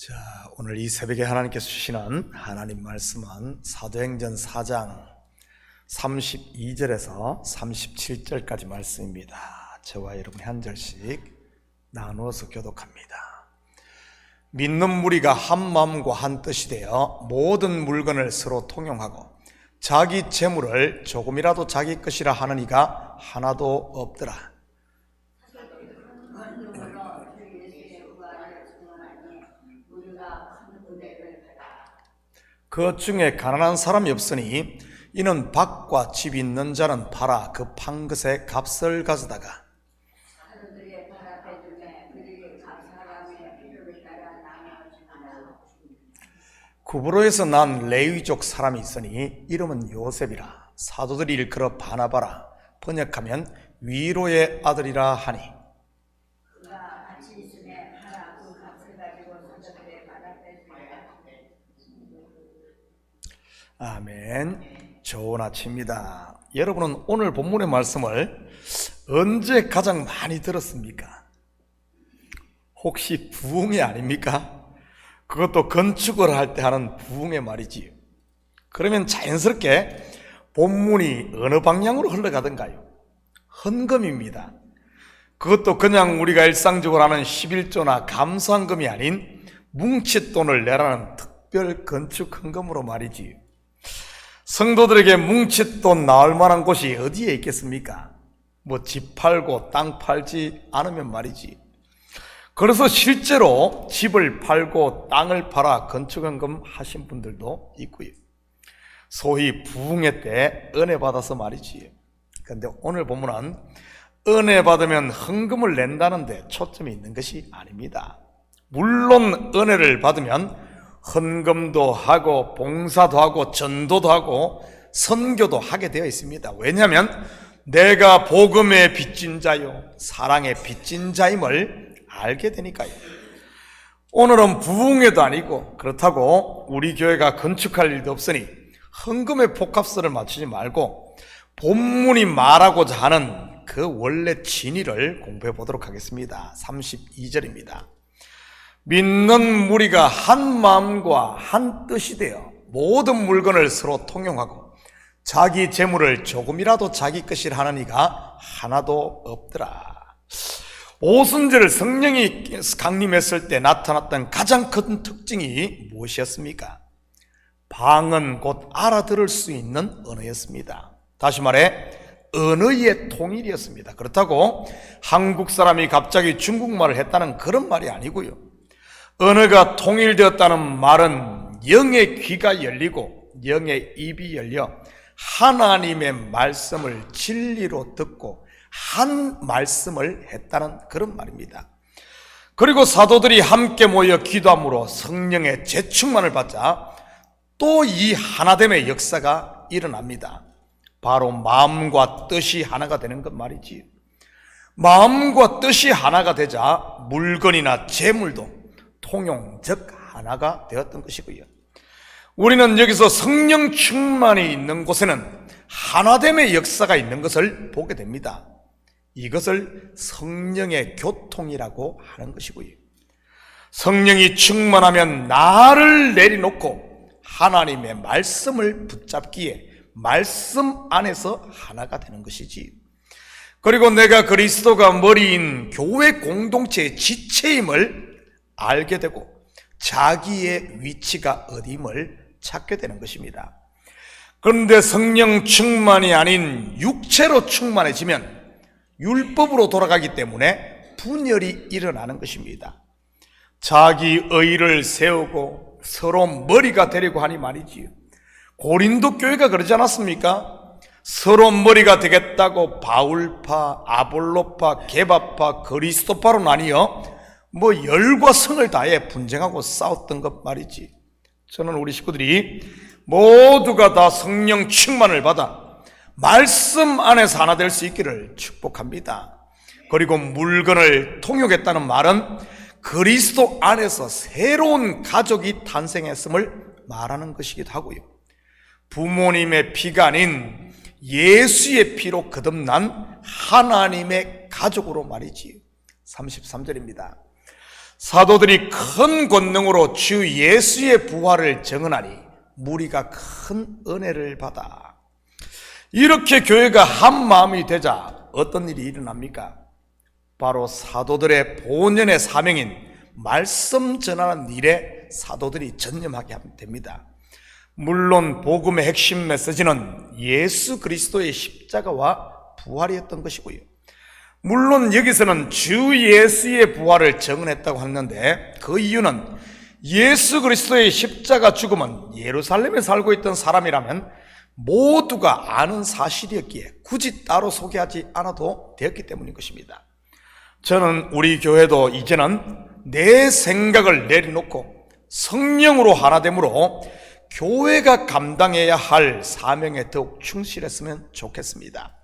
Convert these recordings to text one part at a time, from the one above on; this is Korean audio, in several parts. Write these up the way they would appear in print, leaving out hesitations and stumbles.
자, 오늘 이 새벽에 하나님께서 주시는 하나님 말씀은 사도행전 4장 32절에서 37절까지 말씀입니다. 저와 여러분이 한 절씩 나누어서 교독합니다. 믿는 무리가 한 마음과 한 뜻이 되어 모든 물건을 서로 통용하고 자기 재물을 조금이라도 자기 것이라 하는 이가 하나도 없더라. 그 중에 가난한 사람이 없으니 이는 밭과 집 있는 자는 팔아 그 판 것의 값을 가져다가 구브로에서 난 레위족 사람이 있으니 이름은 요셉이라. 사도들이 일컬어 바나바라. 번역하면 위로의 아들이라 하니. 아멘. 좋은 아침입니다. 여러분은 오늘 본문의 말씀을 언제 가장 많이 들었습니까? 혹시 부흥이 아닙니까? 그것도 건축을 할 때 하는 부흥의 말이지요. 그러면 자연스럽게 본문이 어느 방향으로 흘러가던가요? 헌금입니다. 그것도 그냥 우리가 일상적으로 하는 11조나 감사헌금이 아닌 뭉칫돈을 내라는 특별 건축 헌금으로 말이지요. 성도들에게 뭉칫돈 나올 만한 곳이 어디에 있겠습니까? 뭐 집 팔고 땅 팔지 않으면 말이지. 그래서 실제로 집을 팔고 땅을 팔아 건축헌금 하신 분들도 있고요. 소위 부흥회 때 은혜 받아서 말이지. 그런데 오늘 본문은 은혜 받으면 헌금을 낸다는데 초점이 있는 것이 아닙니다. 물론 은혜를 받으면 헌금도 하고 봉사도 하고 전도도 하고 선교도 하게 되어 있습니다. 왜냐하면 내가 복음의 빚진 자요 사랑의 빚진 자임을 알게 되니까요. 오늘은 부흥회도 아니고 그렇다고 우리 교회가 건축할 일도 없으니 헌금의 포커스를 맞추지 말고 본문이 말하고자 하는 그 원래 진의를 공부해 보도록 하겠습니다. 32절입니다. 믿는 무리가 한 마음과 한 뜻이 되어 모든 물건을 서로 통용하고 자기 재물을 조금이라도 자기 것이라 하는 이가 하나도 없더라. 오순절 성령이 강림했을 때 나타났던 가장 큰 특징이 무엇이었습니까? 방언 곧 알아들을 수 있는 언어였습니다. 다시 말해 언어의 통일이었습니다. 그렇다고 한국 사람이 갑자기 중국말을 했다는 그런 말이 아니고요. 언어가 통일되었다는 말은 영의 귀가 열리고 영의 입이 열려 하나님의 말씀을 진리로 듣고 한 말씀을 했다는 그런 말입니다. 그리고 사도들이 함께 모여 기도함으로 성령의 재충만을 받자 또 이 하나됨의 역사가 일어납니다. 바로 마음과 뜻이 하나가 되는 것 말이지. 마음과 뜻이 하나가 되자 물건이나 재물도 통용, 즉 하나가 되었던 것이고요. 우리는 여기서 성령 충만이 있는 곳에는 하나됨의 역사가 있는 것을 보게 됩니다. 이것을 성령의 교통이라고 하는 것이고요. 성령이 충만하면 나를 내려놓고 하나님의 말씀을 붙잡기에 말씀 안에서 하나가 되는 것이지. 그리고 내가 그리스도가 머리인 교회 공동체의 지체임을 알게 되고 자기의 위치가 어디임을 찾게 되는 것입니다. 그런데 성령 충만이 아닌 육체로 충만해지면 율법으로 돌아가기 때문에 분열이 일어나는 것입니다. 자기 의를 세우고 서로 머리가 되려고 하니 말이지요. 고린도 교회가 그러지 않았습니까? 서로 머리가 되겠다고 바울파, 아볼로파, 게바파, 그리스도파로 나뉘어 열과 성을 다해 분쟁하고 싸웠던 것 말이지. 저는 우리 식구들이 모두가 다 성령 충만을 받아 말씀 안에서 하나 될 수 있기를 축복합니다. 그리고 물건을 통용했다는 말은 그리스도 안에서 새로운 가족이 탄생했음을 말하는 것이기도 하고요. 부모님의 피가 아닌 예수의 피로 거듭난 하나님의 가족으로 말이지. 33절입니다. 사도들이 큰 권능으로 주 예수의 부활을 증언하니 무리가 큰 은혜를 받아. 이렇게 교회가 한 마음이 되자 어떤 일이 일어납니까? 바로 사도들의 본연의 사명인 말씀 전하는 일에 사도들이 전념하게 하면 됩니다. 물론 복음의 핵심 메시지는 예수 그리스도의 십자가와 부활이었던 것이고요. 물론 여기서는 주 예수의 부활을 증언했다고 하는데 그 이유는 예수 그리스도의 십자가 죽음은 예루살렘에 살고 있던 사람이라면 모두가 아는 사실이었기에 굳이 따로 소개하지 않아도 되었기 때문인 것입니다. 저는 우리 교회도 이제는 내 생각을 내려놓고 성령으로 하나됨으로 교회가 감당해야 할 사명에 더욱 충실했으면 좋겠습니다.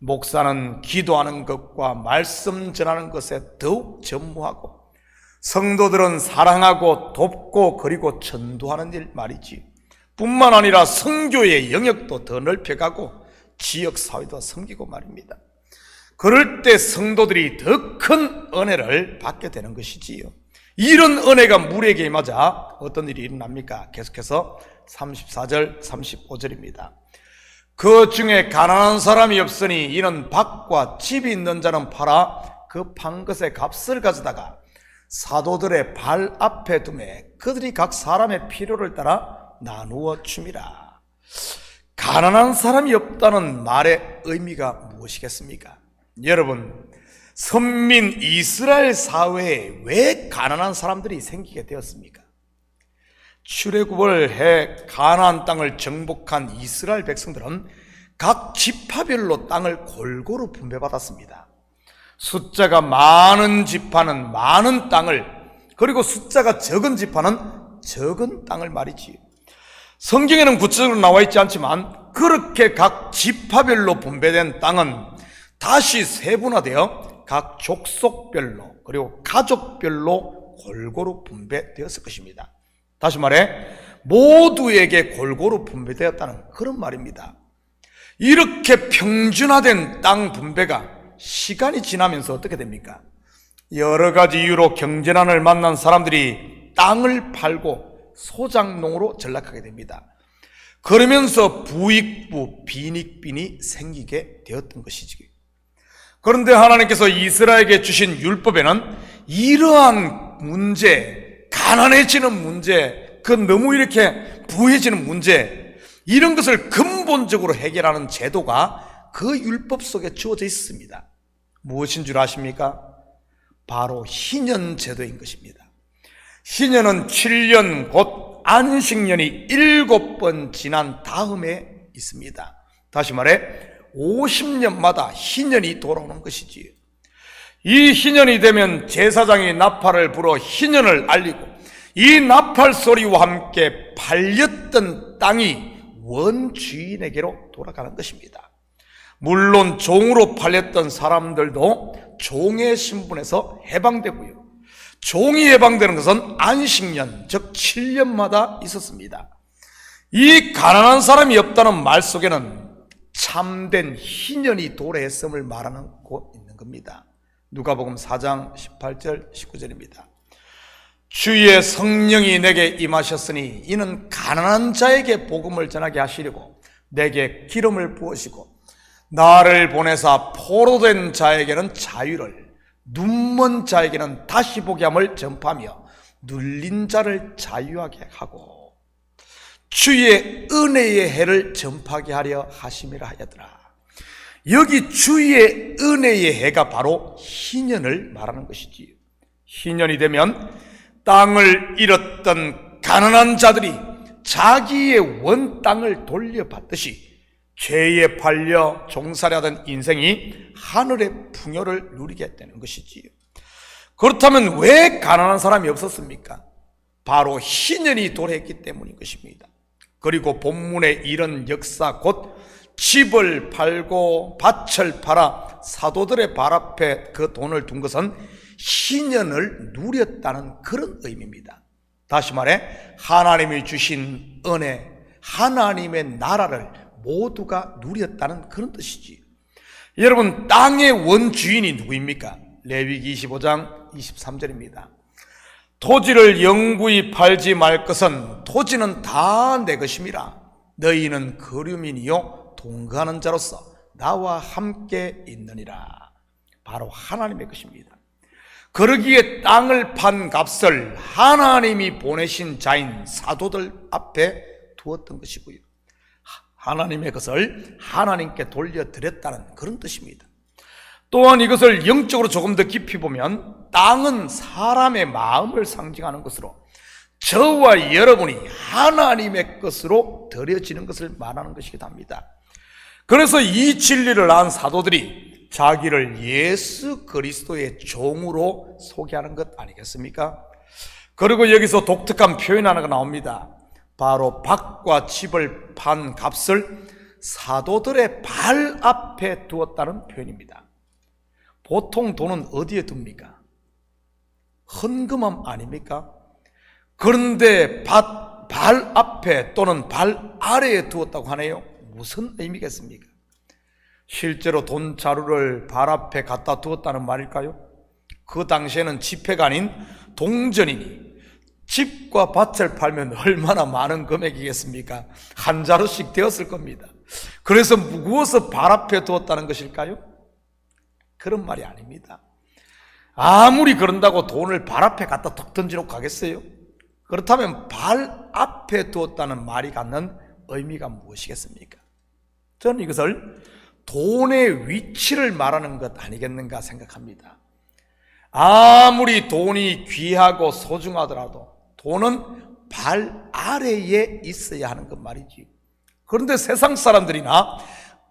목사는 기도하는 것과 말씀 전하는 것에 더욱 전무하고 성도들은 사랑하고 돕고 그리고 전도하는 일 말이지. 뿐만 아니라 선교의 영역도 더 넓혀가고 지역사회도 섬기고 말입니다. 그럴 때 성도들이 더 큰 은혜를 받게 되는 것이지요. 이런 은혜가 무리에게 임하자 어떤 일이 일어납니까? 계속해서 34절 35절입니다. 그 중에 가난한 사람이 없으니 이는 밭과 집이 있는 자는 팔아 그 판 것의 값을 가져다가 사도들의 발 앞에 두매 그들이 각 사람의 필요를 따라 나누어 줌이라. 가난한 사람이 없다는 말의 의미가 무엇이겠습니까? 여러분, 선민 이스라엘 사회에 왜 가난한 사람들이 생기게 되었습니까? 출애굽을 해 가나안 땅을 정복한 이스라엘 백성들은 각 지파별로 땅을 골고루 분배받았습니다. 숫자가 많은 지파는 많은 땅을, 그리고 숫자가 적은 지파는 적은 땅을 말이지요. 성경에는 구체적으로 나와 있지 않지만 그렇게 각 지파별로 분배된 땅은 다시 세분화되어 각 족속별로 그리고 가족별로 골고루 분배되었을 것입니다. 다시 말해 모두에게 골고루 분배되었다는 그런 말입니다. 이렇게 평준화된 땅 분배가 시간이 지나면서 어떻게 됩니까? 여러 가지 이유로 경제난을 만난 사람들이 땅을 팔고 소작농으로 전락하게 됩니다. 그러면서 부익부, 빈익빈이 생기게 되었던 것이지. 그런데 하나님께서 이스라엘에게 주신 율법에는 이러한 문제, 가난해지는 문제, 그 너무 이렇게 부해지는 문제, 이런 것을 근본적으로 해결하는 제도가 그 율법 속에 주어져 있습니다. 무엇인 줄 아십니까? 바로 희년 제도인 것입니다. 희년은 7년 곧 안식년이 7번 지난 다음에 있습니다. 다시 말해 50년마다 희년이 돌아오는 것이지요. 이 희년이 되면 제사장이 나팔을 불어 희년을 알리고 이 나팔 소리와 함께 팔렸던 땅이 원주인에게로 돌아가는 것입니다. 물론 종으로 팔렸던 사람들도 종의 신분에서 해방되고요. 종이 해방되는 것은 안식년, 즉 7년마다 있었습니다. 이 가난한 사람이 없다는 말 속에는 참된 희년이 도래했음을 말하고 있는 겁니다. 누가복음 4장 18절 19절입니다. 주의 성령이 내게 임하셨으니 이는 가난한 자에게 복음을 전하게 하시려고 내게 기름을 부으시고 나를 보내사 포로된 자에게는 자유를, 눈먼 자에게는 다시 보게 함을 전파하며 눌린 자를 자유하게 하고 주의 은혜의 해를 전파하게 하려 하심이라 하였더라. 여기 주의 은혜의 해가 바로 희년을 말하는 것이지요. 희년이 되면 땅을 잃었던 가난한 자들이 자기의 원 땅을 돌려받듯이 죄에 팔려 종살이하던 인생이 하늘의 풍요를 누리게 되는 것이지요. 그렇다면 왜 가난한 사람이 없었습니까? 바로 희년이 도래했기 때문인 것입니다. 그리고 본문의 이런 역사 곧 집을 팔고 밭을 팔아 사도들의 발 앞에 그 돈을 둔 것은 희년을 누렸다는 그런 의미입니다. 다시 말해 하나님이 주신 은혜, 하나님의 나라를 모두가 누렸다는 그런 뜻이지. 여러분, 땅의 원주인이 누구입니까? 레위기 25장 23절입니다. 토지를 영구히 팔지 말 것은 토지는 다 내 것임이라. 너희는 거류민이요 동거하는 자로서 나와 함께 있느니라. 바로 하나님의 것입니다. 그러기에 땅을 판 값을 하나님이 보내신 자인 사도들 앞에 두었던 것이고요. 하나님의 것을 하나님께 돌려드렸다는 그런 뜻입니다. 또한 이것을 영적으로 조금 더 깊이 보면 땅은 사람의 마음을 상징하는 것으로 저와 여러분이 하나님의 것으로 드려지는 것을 말하는 것이기도 합니다. 그래서 이 진리를 안 사도들이 자기를 예수 그리스도의 종으로 소개하는 것 아니겠습니까? 그리고 여기서 독특한 표현 하나가 나옵니다. 바로 밭과 집을 판 값을 사도들의 발 앞에 두었다는 표현입니다. 보통 돈은 어디에 둡니까? 헌금함 아닙니까? 그런데 발 앞에 또는 발 아래에 두었다고 하네요. 무슨 의미겠습니까? 실제로 돈 자루를 발 앞에 갖다 두었다는 말일까요? 그 당시에는 지폐가 아닌 동전이니 집과 밭을 팔면 얼마나 많은 금액이겠습니까? 한 자루씩 되었을 겁니다. 그래서 무거워서 발 앞에 두었다는 것일까요? 그런 말이 아닙니다. 아무리 그런다고 돈을 발 앞에 갖다 툭 던지놓고 가겠어요? 그렇다면 발 앞에 두었다는 말이 갖는 의미가 무엇이겠습니까? 저는 이것을 돈의 위치를 말하는 것 아니겠는가 생각합니다. 아무리 돈이 귀하고 소중하더라도 돈은 발 아래에 있어야 하는 것 말이지. 그런데 세상 사람들이나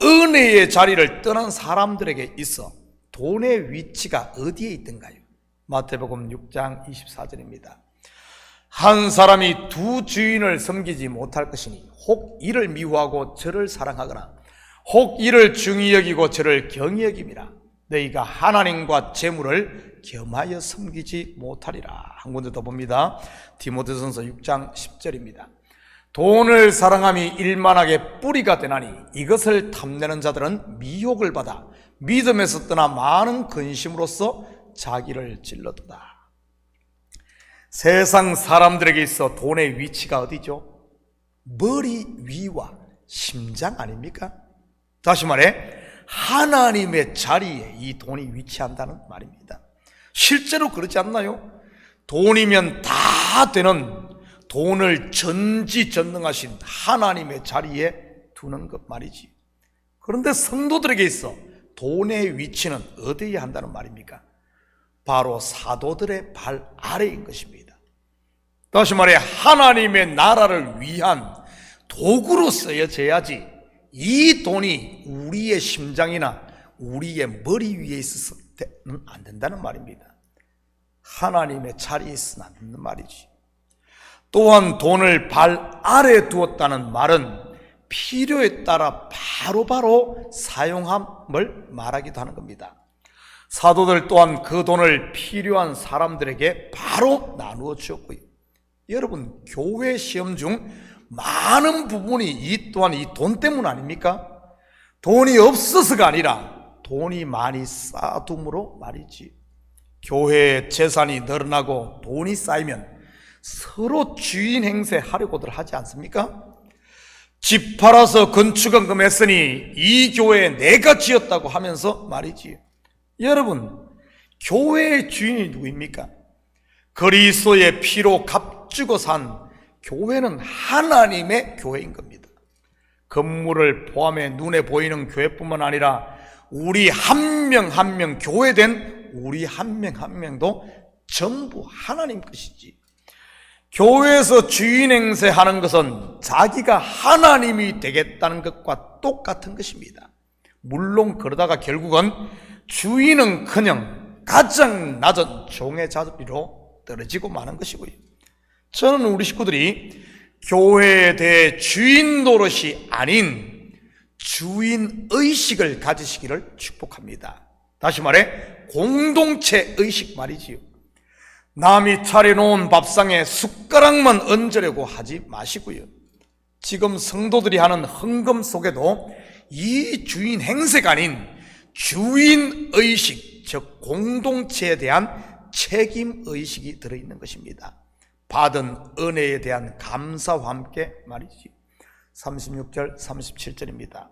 은혜의 자리를 떠난 사람들에게 있어 돈의 위치가 어디에 있던가요? 마태복음 6장 24절입니다. 한 사람이 두 주인을 섬기지 못할 것이니 혹 이를 미워하고 저를 사랑하거나 혹 이를 중히 여기고 저를 경히 여김이라. 너희가 하나님과 재물을 겸하여 섬기지 못하리라. 한 군데 더 봅니다. 디모데전서 6장 10절입니다. 돈을 사랑함이 일만하게 뿌리가 되나니 이것을 탐내는 자들은 미혹을 받아 믿음에서 떠나 많은 근심으로써 자기를 찔러도다. 세상 사람들에게 있어 돈의 위치가 어디죠? 머리 위와 심장 아닙니까? 다시 말해 하나님의 자리에 이 돈이 위치한다는 말입니다. 실제로 그렇지 않나요? 돈이면 다 되는 돈을 전지전능하신 하나님의 자리에 두는 것 말이지. 그런데 성도들에게 있어 돈의 위치는 어디에 한다는 말입니까? 바로 사도들의 발 아래인 것입니다. 다시 말해 하나님의 나라를 위한 도구로 쓰여져야지 이 돈이 우리의 심장이나 우리의 머리 위에 있어서는 안 된다는 말입니다. 하나님의 자리에 있어서는 안 된다는 말이지. 또한 돈을 발 아래에 두었다는 말은 필요에 따라 바로바로 사용함을 말하기도 하는 겁니다. 사도들 또한 그 돈을 필요한 사람들에게 바로 나누어 주었고요. 여러분, 교회 시험 중 많은 부분이 이 또한 이 돈 때문 아닙니까? 돈이 없어서가 아니라 돈이 많이 쌓아둠으로 말이지. 교회의 재산이 늘어나고 돈이 쌓이면 서로 주인 행세하려고들 하지 않습니까? 집 팔아서 건축원금 했으니 이 교회 내가 지었다고 하면서 말이지. 여러분, 교회의 주인이 누구입니까? 그리스도의 피로 값주고 산 교회는 하나님의 교회인 겁니다. 건물을 포함해 눈에 보이는 교회뿐만 아니라 우리 한 명 한 명 교회된 우리 한 명 한 명도 전부 하나님 것이지. 교회에서 주인 행세하는 것은 자기가 하나님이 되겠다는 것과 똑같은 것입니다. 물론 그러다가 결국은 주인은 가장 낮은 종의 자리로 떨어지고 마는 것이고요. 저는 우리 식구들이 교회에 대해 주인 노릇이 아닌 주인 의식을 가지시기를 축복합니다. 다시 말해 공동체 의식 말이지요. 남이 차려놓은 밥상에 숟가락만 얹으려고 하지 마시고요. 지금 성도들이 하는 헌금 속에도 이 주인 행세가 아닌 주인 의식, 즉 공동체에 대한 책임의식이 들어있는 것입니다. 받은 은혜에 대한 감사와 함께 말이지. 36절 37절입니다.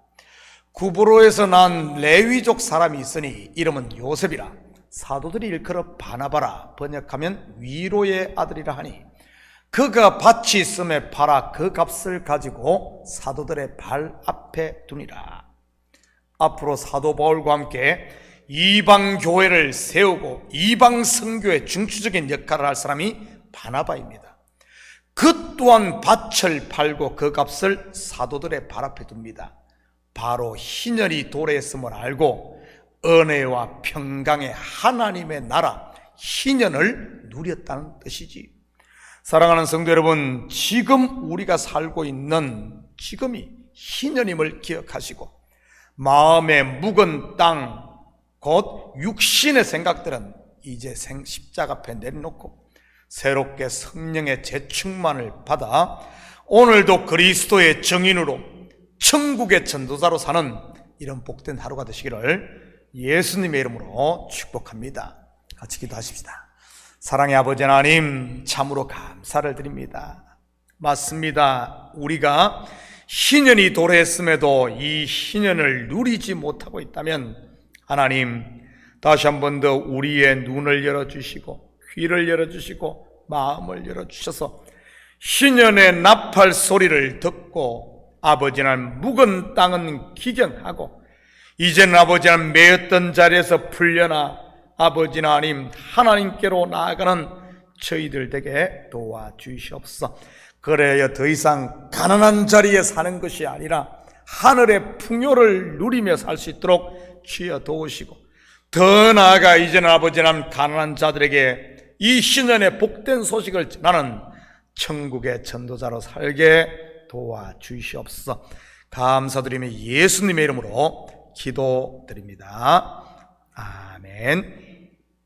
구브로에서 난 레위족 사람이 있으니 이름은 요셉이라. 사도들이 일컬어 바나바라, 번역하면 위로의 아들이라 하니 그가 밭이 있음에 팔아 그 값을 가지고 사도들의 발 앞에 두니라. 앞으로 사도 바울과 함께 이방 교회를 세우고 이방 선교의 중추적인 역할을 할 사람이 바나바입니다. 그 또한 밭을 팔고 그 값을 사도들의 발 앞에 둡니다. 바로 희년이 도래했음을 알고 은혜와 평강의 하나님의 나라 희년을 누렸다는 뜻이지. 사랑하는 성도 여러분, 지금 우리가 살고 있는 지금이 희년임을 기억하시고 마음의 묵은 땅, 곧 육신의 생각들은 이제 십자가 앞에 내려놓고 새롭게 성령의 재충만을 받아 오늘도 그리스도의 증인으로 천국의 전도자로 사는 이런 복된 하루가 되시기를 예수님의 이름으로 축복합니다. 같이 기도하십시다. 사랑의 아버지 하나님, 참으로 감사를 드립니다. 맞습니다. 우리가 희년이 도래했음에도 이 희년을 누리지 못하고 있다면 하나님, 다시 한 번 더 우리의 눈을 열어주시고 귀를 열어주시고 마음을 열어주셔서 희년의 나팔 소리를 듣고 아버지 하나님 묵은 땅은 기경하고 이제는 아버지 하나님 매였던 자리에서 풀려나 아버지 하나님 하나님께로 나아가는 저희들 되게 도와주시옵소서. 그래야 더 이상 가난한 자리에 사는 것이 아니라 하늘의 풍요를 누리며 살 수 있도록 주여 도우시고 더 나아가 이제는 아버지 하나님 가난한 자들에게 이 신년의 복된 소식을 전하는 천국의 전도자로 살게 도와주시옵소서. 감사드리며 예수님의 이름으로 기도드립니다. 아멘.